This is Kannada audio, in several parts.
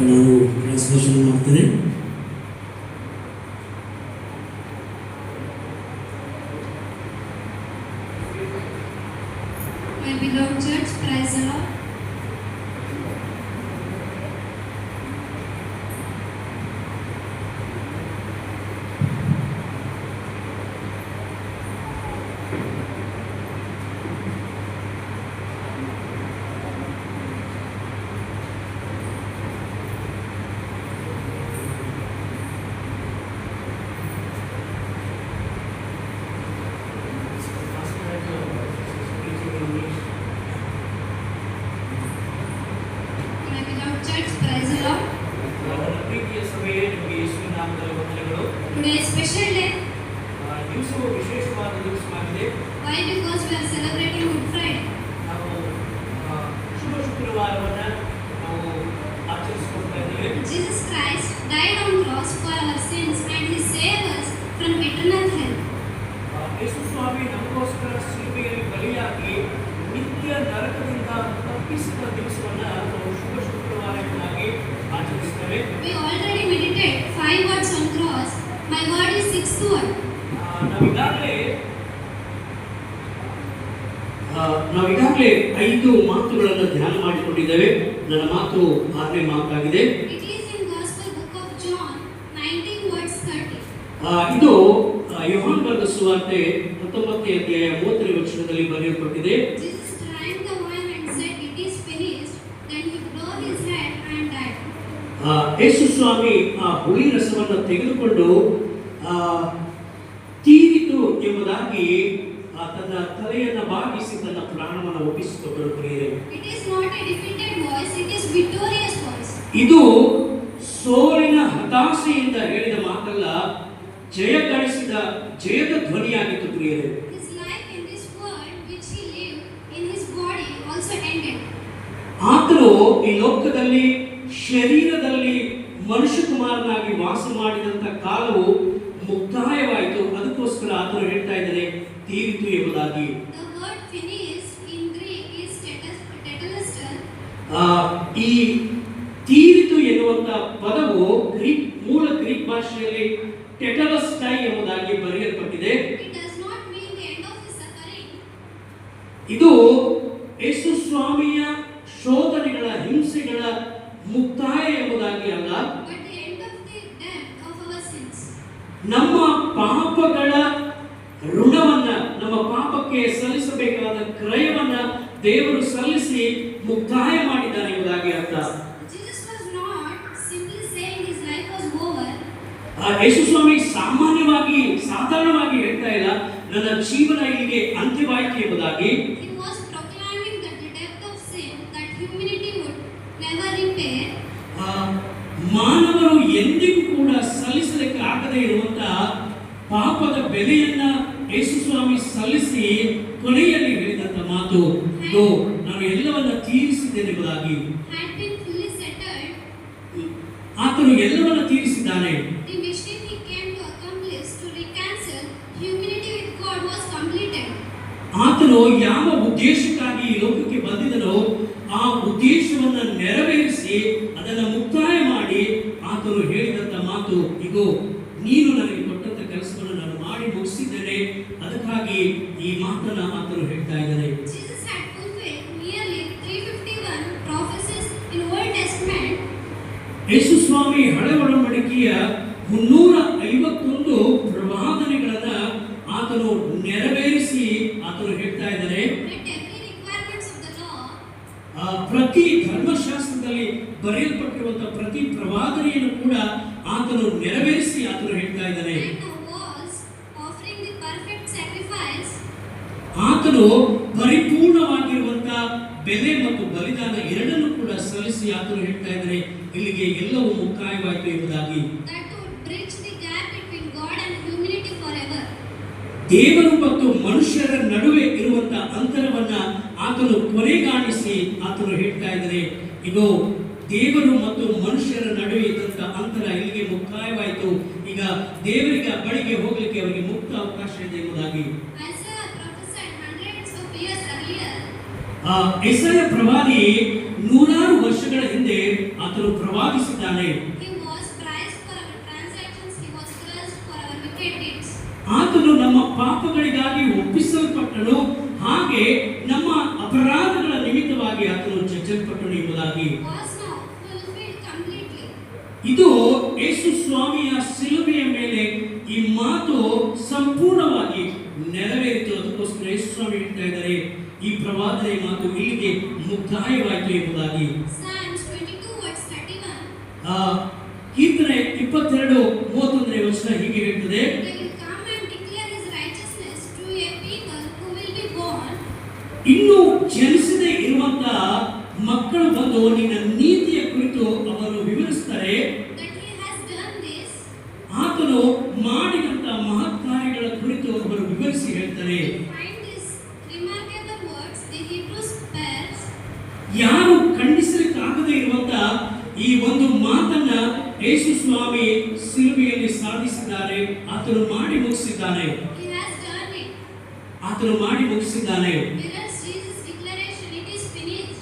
ನಾನು ಟ್ರಾನ್ಸ್ಲೇಷನ್ ಮಾಡ್ತೇನೆ. My beloved church, praise the Lord. My beloved church, praise the Lord. ಪ್ರೀತಿಯ ಸಭೆಯೇ ನಿಮಗೆ ಯೇಸುವಿನ ನಾಮದಲ್ಲಿ ವಂದನೆಗಳು. Today is a special day. ದಿವಸವು ವಿಶೇಷವಾದ ದಿವಸವಾಗಿದೆ. Why? Because we are celebrating Good Friday. ನಾವು ಶುಭ ಶುಕ್ರವಾರವನ್ನು ನಾವು ಆಚರಿಸಿಕೊಳ್ತಾ ಇದ್ದೇವೆ. Jesus Christ died on cross for our sins and He saved us from eternal hell. ಯೇಸು ಸ್ವಾಮಿ ನಮಗೋಸ್ಕರ ಶಿಲುಬೆಯಲ್ಲಿ ಬಲಿಯಾಗಿ ನಿತ್ಯ ನರಕದಿಂದ ತಪ್ಪಿಸಿದ ದಿವಸವನ್ನು ನಾವು ಶುಭ ಶುಕ್ರವಾರವನ್ನಾಗಿ ಆಚರಿಸ್ತೇವೆ. We already meditated 5 words on cross. My word is 6th word. ನಾವೀಗಾಗಲೇ 5 ಮಾತುಗಳನ್ನು ಧ್ಯಾನ ಮಾಡಿಕೊಂಡಿದ್ದೇವೆ. ನನ್ನ ಮಾತು 6ನೇ ಮಾತಾಗಿದೆ. It is in Gospel book of John 19 words 30. ಇದು ಯೋಹಾನ ಬರೆದ ಸುವಾರ್ತೆ 19ನೇ ಅಧ್ಯಾಯ 30ನೇ ವಚನದಲ್ಲಿ ಬರೆಯಲ್ಪಟ್ಟಿದೆ. Jesus drank the wine and said, "It is finished." Then he bowed his head and died. ಯೇಸು ಸ್ವಾಮಿ ಆ ಹುಳಿ ರಸವನ್ನು ತೆಗೆದುಕೊಂಡು ತೀರಿತು ಎಂಬುದಾಗಿ ತನ್ನ ತಲೆಯನ್ನು ಬಾಗಿಸಿ ತನ್ನ ಪ್ರಾಣವನ್ನು ಒಪ್ಪಿಸಿಕೊಂಡರು. It is not a defeated voice, it is victorious voice. ಇದು ಸೋಲಿನ ಹತಾಶೆಯಿಂದ ಹೇಳಿದ ಮಾತಲ್ಲ, ಜಯ ಗಳಿಸಿದ ಜಯದ ಧ್ವನಿಯಾಗಿತ್ತು ಪ್ರಿಯರೇ. His life in this world which he lived in his body also ended. ಆತನು ಈ ಲೋಕದಲ್ಲಿ ಶರೀರದಲ್ಲಿ ಮನುಷ್ಯ ಕುಮಾರನಾಗಿ ವಾಸ ಮಾಡಿದಂತ ಕಾಲವು ಮುಕ್ತಾಯವಾಯಿತು. ಅದಕ್ಕೋಸ್ಕರ ಆತನು ಹೇಳ್ತಾ ಇದ್ದಾನೆ ತೀರಿತು ಎಂಬುದಾಗಿ. The word finished in Greek is tetelestai. ಈ ತೀರಿತು ಎನ್ನುವಂತ ಪದವು ಮೂಲ ಗ್ರೀಕ್ ಭಾಷೆಯಲ್ಲಿ ಟೆಟಲಸ್ಟೈ ಎಂಬುದಾಗಿ ಬರೆಯಲ್ಪಟ್ಟಿದೆ. It does not mean the end of his suffering. ಇದು ಯೇಸು ಸ್ವಾಮಿಯ ಶೋಧನೆಗಳ ಹಿಂಸೆಗಳ ಮುಕ್ತಾಯ ಎಂಬುದಾಗಿ ಅಲ್ಲ, But the end of the death of our sins. ನಮ್ಮ ಪಾಪಗಳ ಋಣವನ್ನ, ನಮ್ಮ ಪಾಪಕ್ಕೆ ಸಲ್ಲಿಸಬೇಕಾದ ಕ್ರಯವನ್ನ ದೇವರು ಸಲ್ಲಿಸಿ ಮುಕ್ತಾಯ ಮಾಡಿದ್ದಾನೆ ಎಂಬುದಾಗಿ ಅರ್ಥ. Jesus was not simply saying his life was over. ಯೇಸು ಸ್ವಾಮಿ ಸಾಧಾರಣವಾಗಿ ಹೇಳ್ತಾ ಇಲ್ಲ ನನ್ನ ಜೀವನ ಇಲ್ಲಿಗೆ ಅಂತ್ಯವಾಯಿತು ಎಂಬುದಾಗಿ. He was proclaiming that the depth of sin that humanity would never repay. ಮಾನವರು ಎಂದಿಗೂ ಕೂಡ ಸಲ್ಲಿಸಲಿಕ್ಕೆ ಆಗದೇ ಇರುವಂತಹ ಪಾಪದ ಬೆಲೆಯನ್ನ ಯೇಸು ಸ್ವಾಮಿ ಸಲ್ಲಿಸಿ ಕೊನೆಯಲ್ಲಿ ಹೇಳಿದಂತ ಮಾತು, ಇದು ನಾನು ಎಲ್ಲವನ್ನ ತೀರಿಸಿದ್ದೇನೆ ಎಂಬುದಾಗಿ. Had been fully settled. ಆತನು ಎಲ್ಲವನ್ನ ತೀರಿಸಿದ್ದಾನೆ. The mission he came to accomplish to reconcile humanity with God was completed. ಆತನು ಯಾವ ಉದ್ದೇಶಕ್ಕಾಗಿ ಈ ಲೋಕಕ್ಕೆ ಬಂದಿದ್ದನೋ ಆ ಉದ್ದೇಶವನ್ನು ನೆರವೇರಿಸಿ ಅದನ್ನು ಮುಕ್ತಾಯ ಮಾಡಿ ಆತನು ಹೇಳಿದಂತ ಮಾತು, ಇಗೋ ನೀನು ನನಗೆ ಕೊಟ್ಟಂತ ಕೆಲಸವನ್ನು ನಾನು ಮಾಡಿ ಮುಗಿಸಿದ್ದೇನೆ. ಅದಕ್ಕಾಗಿ ಈ ಮಾತನ್ನ ಆತನು ಹೇಳ್ತಾ ಇದ್ದಾನೆ. Jesus had fulfilled nearly 351 prophecies in Old Testament. ಯೇಸು ಸ್ವಾಮಿ ಹಳೆ ಒಡಂಬಡಿಕೆಯ 351 ಪ್ರವಾದನೆಗಳನ್ನ ಆತನು ನೆರವೇರಿಸಿ ಆತನು ಹೇಳ್ತಾ ಇದ್ದಾನೆ. ಪ್ರತಿ ಧರ್ಮಶಾಸ್ತ್ರದಲ್ಲಿ ಬರೆಯಲ್ಪಟ್ಟಿರುವಂತಹ ಪ್ರತಿ ಪ್ರವಾದನೆಯನ್ನು ಕೂಡ ಆತನು ನೆರವೇರಿಸಿ ಆತನು ಹೇಳ್ತಾ ಇದ್ದಾನೆ. ಆತನು ಪರಿಪೂರ್ಣವಾಗಿರುವಂತಹ ಬೆಲೆ ಮತ್ತು ಬಲಿದಾನ ಎರಡನ್ನೂ ಕೂಡ ಸಲ್ಲಿಸಿ ಆತನು ಹೇಳ್ತಾ ಇದ್ದಾನೆ ಇಲ್ಲಿಗೆ ಎಲ್ಲವೂ ಮುಕ್ತಾಯವಾಯಿತು ಎಂಬುದಾಗಿ. ದೇವರು ಮತ್ತು ಮನುಷ್ಯರ ನಡುವೆ ಇರುವಂತಹ ಅಂತರವನ್ನ ಆತನು ಕೊನೆಗಾಣಿಸಿ ಆತನು ಹೇಳ್ತಾ ಇದ್ದಾರೆ, ಇದು ದೇವರು ಮತ್ತು ಮನುಷ್ಯರ ನಡುವೆ ಇದ್ದಂತ ಅಂತರ ಇಲ್ಲಿಗೆ ಮುಕ್ತಾಯವಾಯಿತು. ಈಗ ದೇವರಿಗೆ ಬಳಿಗೆ ಹೋಗಲಿಕ್ಕೆ ಅವರಿಗೆ ಮುಕ್ತ ಅವಕಾಶ ಇದೆ ಎಂಬುದಾಗಿ. ಯೆಶಾಯ ಪ್ರವಾದಿ ನೂರಾರು ವರ್ಷಗಳ ಹಿಂದೆ ಆತನು ಪ್ರವಾದಿಸಿದ್ದಾನೆ. He was prized for our transactions. He was crushed for our wicked deeds. ಆತನು ನಮ್ಮ ಪಾಪಗಳಿಗಾಗಿ ಒಪ್ಪಿಸಲ್ಪಟ್ಟನು, ಹಾಗೆ ನಮ್ಮ ಅಪರಾಧಗಳ ನಿಮಿತ್ತವಾಗಿ ಆತನು ಚಚ್ಚಲ್ಪಟ್ಟನು ಎಂಬುದಾಗಿ. Was now fulfilled completely. ಇದು ಯೇಸು ಸ್ವಾಮಿಯ ಶಿಲುಬೆಯ ಮೇಲೆ ಈ ಮಾತು ಸಂಪೂರ್ಣವಾಗಿ ನೆರವೇರಿತು. ಅದಕ್ಕೋಸ್ಕರ ಯೇಸು ಸ್ವಾಮಿ ಹೇಳ್ತಾ ಇದ್ದಾರೆ, ಈ ಪ್ರವಾದನೆಯ ಮಾತು ಇಲ್ಲಿಗೆ ಮುಕ್ತಾಯವಾಯಿತು ಎಂಬುದಾಗಿ. Psalms 22 verse 31. ಕೀರ್ತನೆ 22:31 ವಚನ ಹೀಗೆ ಹೇಳ್ತದೆ, They will come and declare his righteousness to a people who will be born. ಇನ್ನು ಜನಿಸದೇ ಇರುವಂತಹ ಮಕ್ಕಳು ಬಂದು ನಿನ್ನ ನೀತಿಯ ಕುರಿತು ಅವರು ವಿವರಿಸ್ತಾರೆ. That he has done this. ಆತನು ಮಾಡಿದಂತ ಮಹತ್ ಕಾರ್ಯಗಳ ಕುರಿತು ಅವರು ವಿವರಿಸಿ ಹೇಳ್ತಾರೆ. Find these remarkable words the Hebrew spells. ಯಾರು ಖಂಡಿಸಲಿಕ್ಕಾಗದೇ ಇರುವಂತ ಈ ಒಂದು ಮಾತನ್ನ ಯೇಸು ಸ್ವಾಮಿ ಶಿಲುಬೆಯಲ್ಲಿ ಸಾಧಿಸಿದ್ದಾರೆ. ಆತನು ಮಾಡಿ ಮುಗಿಸಿದ್ದಾನೆ. He has done it. ಆತನು ಮಾಡಿ ಮುಗಿಸಿದ್ದಾನೆ. Mirrors Jesus' declaration, it is finished.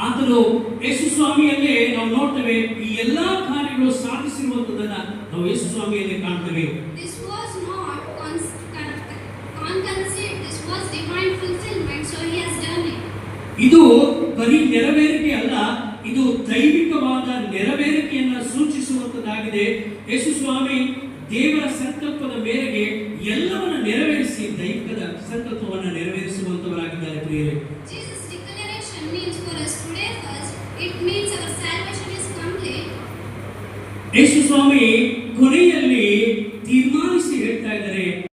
ಆತನು ಯೇಸು ಸ್ವಾಮಿಯಲ್ಲೇ ನಾವು ನೋಡ್ತೇವೆ, ಈ ಎಲ್ಲಾ ಕಾರ್ಯಗಳು ಸಾಧಿಸಿರುವಂತದನ್ನ ನಾವು ಯೇಸು ಸ್ವಾಮಿಯಲ್ಲೇ ಕಾಣ್ತೇವೆ. This was not conceived. This was divine fulfillment. So he has done it. ಇದು ಬರೀ ನೆರವೇರಿಕೆ ಅಲ್ಲ, ಇದು ದೈವಿಕವಾದ ನೆರವೇರಿಕೆಯನ್ನ ಸೂಚಿಸುವಂತದ್ದಾಗಿದೆ. ಯೇಸು ಸ್ವಾಮಿ ದೇವರ ಸಂಕಲ್ಪದ ಮೇರೆಗೆ ಎಲ್ಲವನ್ನ ನೆರವೇರಿಸಿ ದೈವಿಕದ ಸಂಕಲ್ಪವನ್ನು ನೆರವೇರಿಸುವಂತವರಾಗಿದ್ದಾರೆ. ಪ್ರಿಯರೇ, Jesus' declaration means for us today first, it means our salvation is complete. ಯೇಸು ಸ್ವಾಮಿ ಕೊನೆಯಲ್ಲಿ ತೀರ್ಮಾನಿಸಿ ಹೇಳ್ತಾ ಇದ್ದಾರೆ,